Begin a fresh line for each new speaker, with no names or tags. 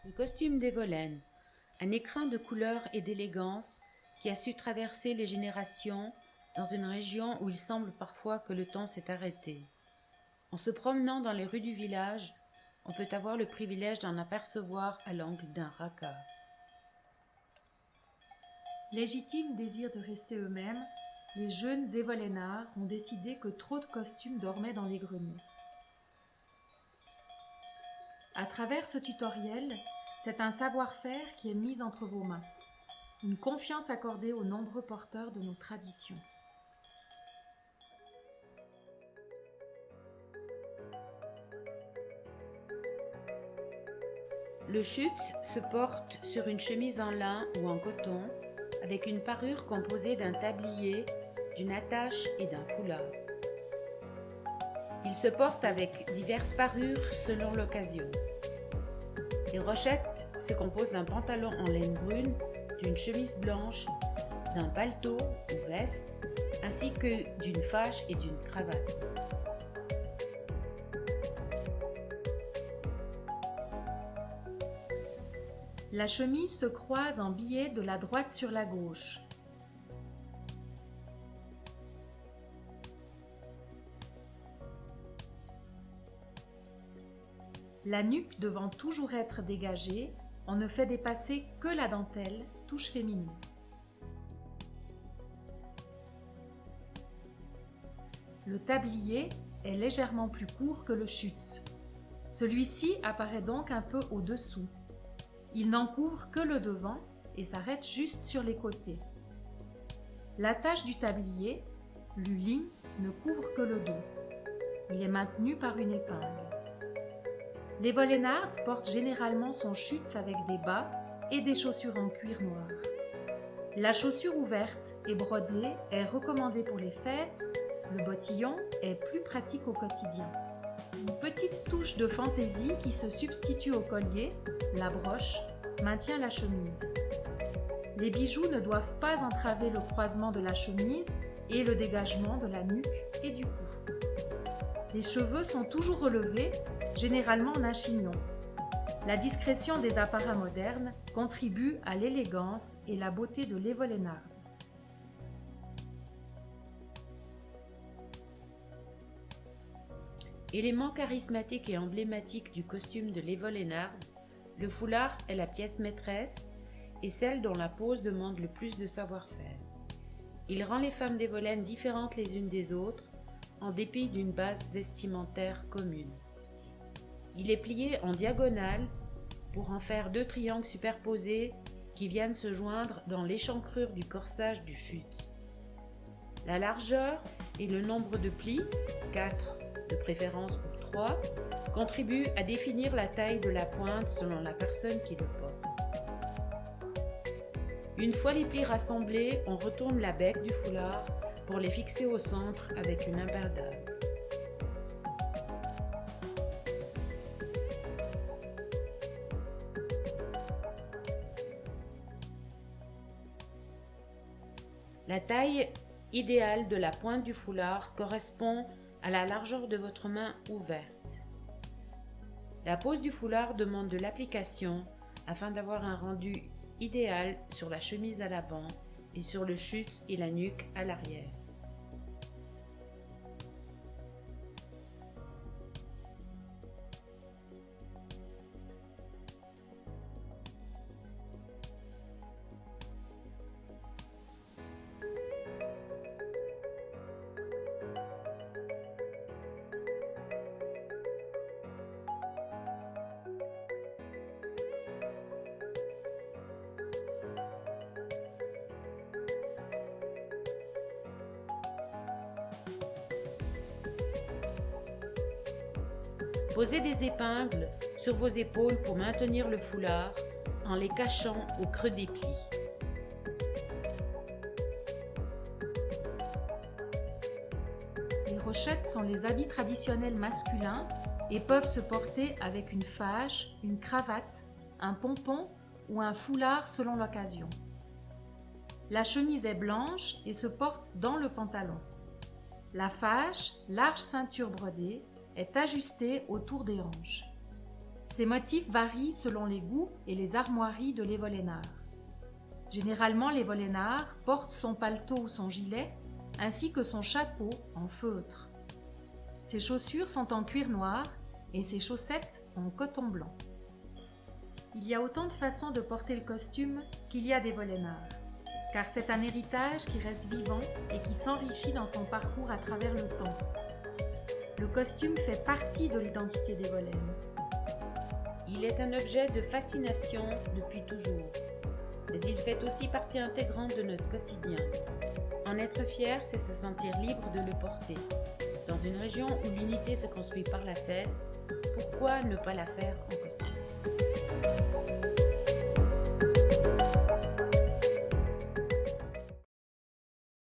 Le costume d'Evolène, un écrin de couleur et d'élégance qui a su traverser les générations dans une région où il semble parfois que le temps s'est arrêté. En se promenant dans les rues du village, on peut avoir le privilège d'en apercevoir à l'angle d'un raca.
Légitime désir de rester eux-mêmes, les jeunes évolénards ont décidé que trop de costumes dormaient dans les greniers. À travers ce tutoriel, c'est un savoir-faire qui est mis entre vos mains, une confiance accordée aux nombreux porteurs de nos traditions.
Le schütz se porte sur une chemise en lin ou en coton avec une parure composée d'un tablier, d'une attache et d'un foulard. Il se porte avec diverses parures selon l'occasion. Les rochettes se composent d'un pantalon en laine brune, d'une chemise blanche, d'un paletot ou veste, ainsi que d'une fâche et d'une cravate.
La chemise se croise en billets de la droite sur la gauche. La nuque devant toujours être dégagée, on ne fait dépasser que la dentelle, touche féminine. Le tablier est légèrement plus court que le schütz. Celui-ci apparaît donc un peu au-dessous. Il n'en couvre que le devant et s'arrête juste sur les côtés. L'attache du tablier, l'uling, ne couvre que le dos. Il est maintenu par une épingle. L'Evolénard porte généralement son schütz avec des bas et des chaussures en cuir noir. La chaussure ouverte et brodée est recommandée pour les fêtes, le bottillon est plus pratique au quotidien. Une petite touche de fantaisie qui se substitue au collier, la broche, maintient la chemise. Les bijoux ne doivent pas entraver le croisement de la chemise et le dégagement de la nuque et du cou. Les cheveux sont toujours relevés, généralement en un chignon. La discrétion des apparats modernes contribue à l'élégance et la beauté de l'Evolénard.
Élément charismatique et emblématique du costume de l'Evolénard, le foulard est la pièce maîtresse et celle dont la pose demande le plus de savoir-faire. Il rend les femmes d'Evolène différentes les unes des autres, en dépit d'une base vestimentaire commune. Il est plié en diagonale pour en faire deux triangles superposés qui viennent se joindre dans l'échancrure du corsage du schütz. La largeur et le nombre de plis, 4 de préférence ou 3, contribuent à définir la taille de la pointe selon la personne qui le porte. Une fois les plis rassemblés, on retourne la bec du foulard pour les fixer au centre avec une imbardable. La taille idéale de la pointe du foulard correspond à la largeur de votre main ouverte. La pose du foulard demande de l'application afin d'avoir un rendu idéal sur la chemise à l'avant et sur le schütz et la nuque à l'arrière. Posez des épingles sur vos épaules pour maintenir le foulard en les cachant au creux des plis.
Les rochettes sont les habits traditionnels masculins et peuvent se porter avec une fâche, une cravate, un pompon ou un foulard selon l'occasion. La chemise est blanche et se porte dans le pantalon. La fâche, large ceinture brodée, est ajustée autour des hanches. Ces motifs varient selon les goûts et les armoiries de l'évolénard. Généralement, l'évolénard porte son paletot ou son gilet, ainsi que son chapeau en feutre. Ses chaussures sont en cuir noir et ses chaussettes en coton blanc. Il y a autant de façons de porter le costume qu'il y a d'évolénards, car c'est un héritage qui reste vivant et qui s'enrichit dans son parcours à travers le temps. Le costume fait partie de l'identité des Volaines.
Il est un objet de fascination depuis toujours, mais il fait aussi partie intégrante de notre quotidien. En être fier, c'est se sentir libre de le porter. Dans une région où l'unité se construit par la fête, pourquoi ne pas la faire en costume ?